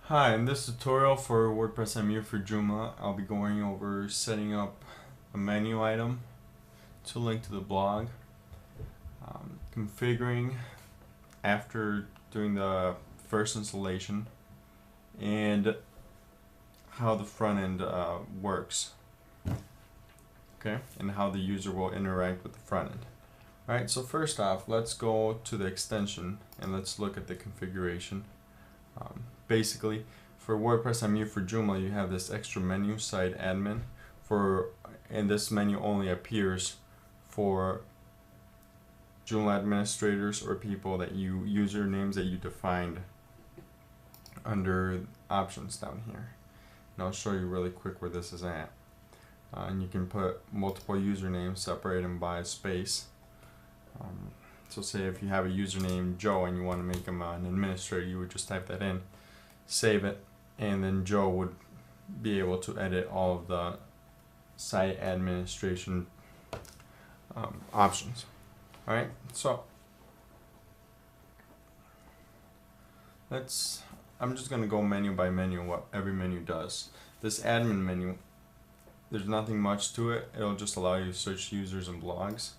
Hi, in this tutorial for WordPress MU for Joomla, I'll be going over setting up a menu item to link to the blog, configuring after doing the first installation, and how the front end works, okay, and how the user will interact with the front end. Alright, so first off, let's go to the extension and let's look at the configuration. Basically, for WordPress MU for Joomla, you have this extra menu, site admin, and this menu only appears for Joomla administrators or people that usernames that you defined under options down here. And I'll show you really quick where this is at. And you can put multiple usernames, separate them by space. So say if you have a username Joe and you want to make him an administrator, you would just type that in, save it, and then Joe would be able to edit all of the site administration options. Alright, so I'm just going to go menu by menu, what every menu does. This admin menu, there's nothing much to it. It'll just allow you to search users and blogs.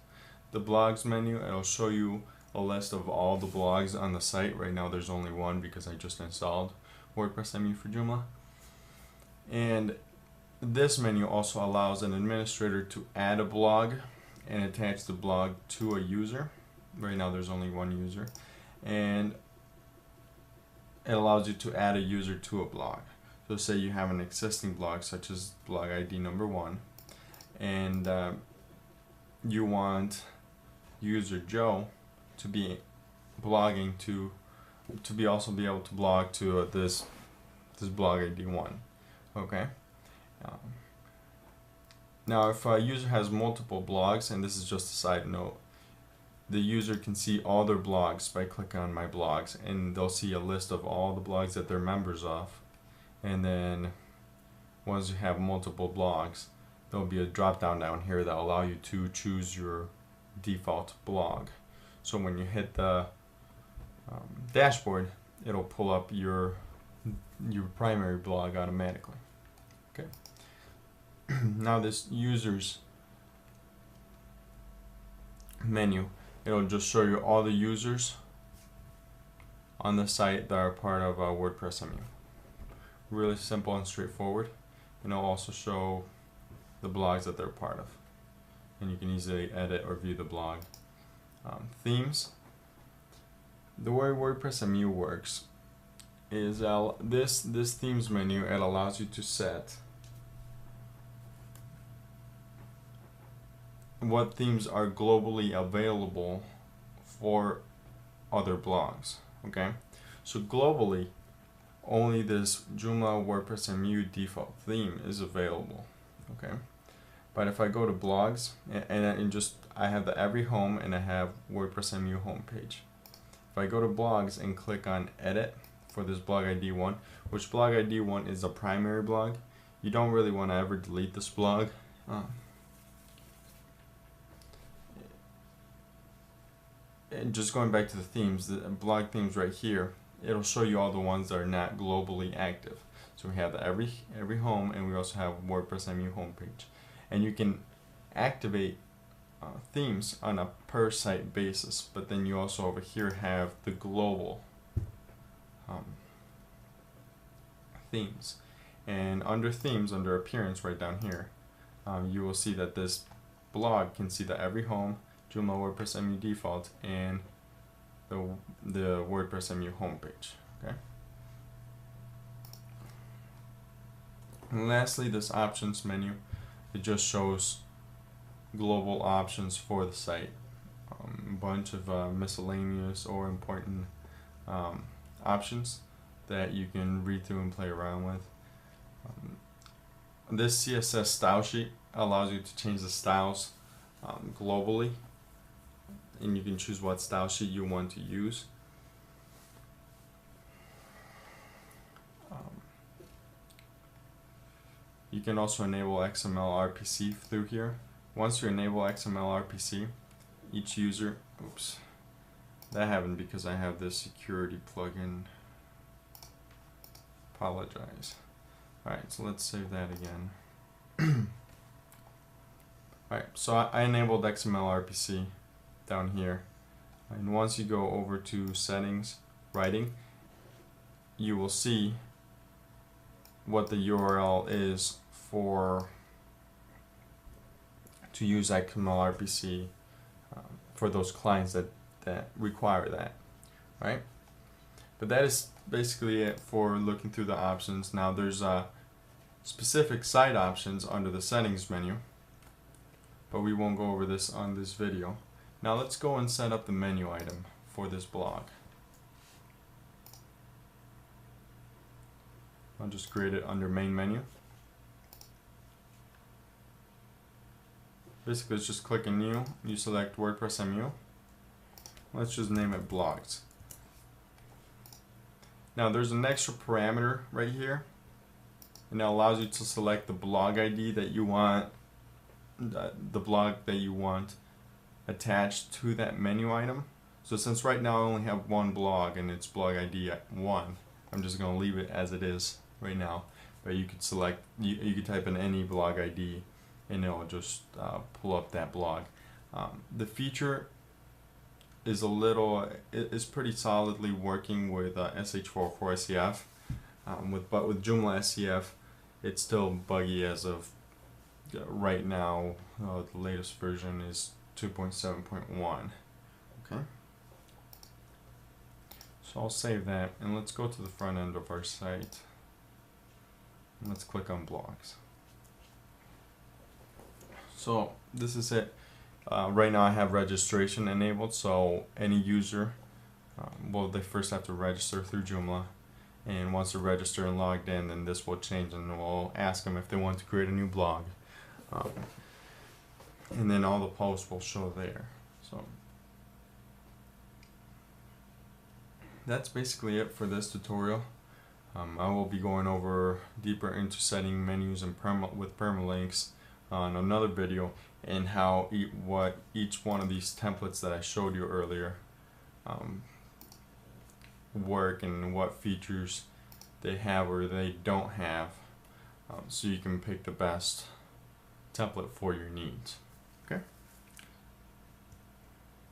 The blogs menu, it'll show you a list of all the blogs on the site. Right now there's only one because I just installed WordPress MU for Joomla. And this menu also allows an administrator to add a blog and attach the blog to a user. Right now there's only one user. And it allows you to add a user to a blog. So say you have an existing blog such as blog ID number 1, and you want user Joe to be blogging to be able to blog to this blog ID 1. Okay. Now if a user has multiple blogs, and this is just a side note, the user can see all their blogs by clicking on my blogs, and they'll see a list of all the blogs that they're members of. And then once you have multiple blogs, there'll be a drop down here that will allow you to choose your default blog. So when you hit the dashboard, it'll pull up your primary blog automatically. Okay. Now this users menu, it'll just show you all the users on the site that are part of WordPress MU. Really simple and straightforward, and it'll also show the blogs that they're part of, and you can easily edit or view the blog. Themes. The way WordPress MU works is this themes menu, it allows you to set what themes are globally available for other blogs. Okay, so globally only this Joomla WordPress MU default theme is available. Okay, but if I go to blogs and I have the every home and I have WordPress MU homepage. If I go to blogs and click on edit for this blog ID 1, which blog ID 1 is a primary blog, you don't really want to ever delete this blog. And just going back to the themes, the blog themes right here, it'll show you all the ones that are not globally active. So we have the every home, and we also have WordPress MU homepage, and you can activate themes on a per site basis. But then you also over here have the global themes, and under themes, under appearance, right down here, you will see that this blog can see the every home, Joomla WordPress MU default, and the WordPress MU homepage. Okay. And lastly, this options menu, it just shows global options for the site. A bunch of miscellaneous or important options that you can read through and play around with. This CSS style sheet allows you to change the styles globally, and you can choose what style sheet you want to use. You can also enable XML RPC through here. Once you enable XML RPC, each user, oops, that happened because I have this security plugin Apologize. Alright, so let's save that again. Alright, so I enabled XML RPC down here. And once you go over to settings, writing, you will see what the URL is to use XML RPC for those clients that require that, right? But that is basically it for looking through the options. Now there's specific site options under the settings menu, but we won't go over this on this video. Now let's go and set up the menu item for this blog. I'll just create it under main menu. Basically, it's just click in new. You select WordPress MU. Let's just name it blogs. Now there's an extra parameter right here, and that allows you to select the blog ID that you want, the blog that you want attached to that menu item. So since right now I only have one blog and it's blog ID 1, I'm just going to leave it as it is right now. But you could select, you could type in any blog ID and it'll just pull up that blog. The feature is is pretty solidly working with SH44 SCF, but with Joomla SCF it's still buggy as of right now. The latest version is 2.7.1. Okay, so I'll save that and let's go to the front end of our site and let's click on blogs. So this is it. Right now I have registration enabled, so any user, they first have to register through Joomla, and once they're registered and logged in, then this will change and we'll ask them if they want to create a new blog, and then all the posts will show there. So that's basically it for this tutorial. I will be going over deeper into setting menus and with permalinks on another video, and how what each one of these templates that I showed you earlier work and what features they have or they don't have, so you can pick the best template for your needs.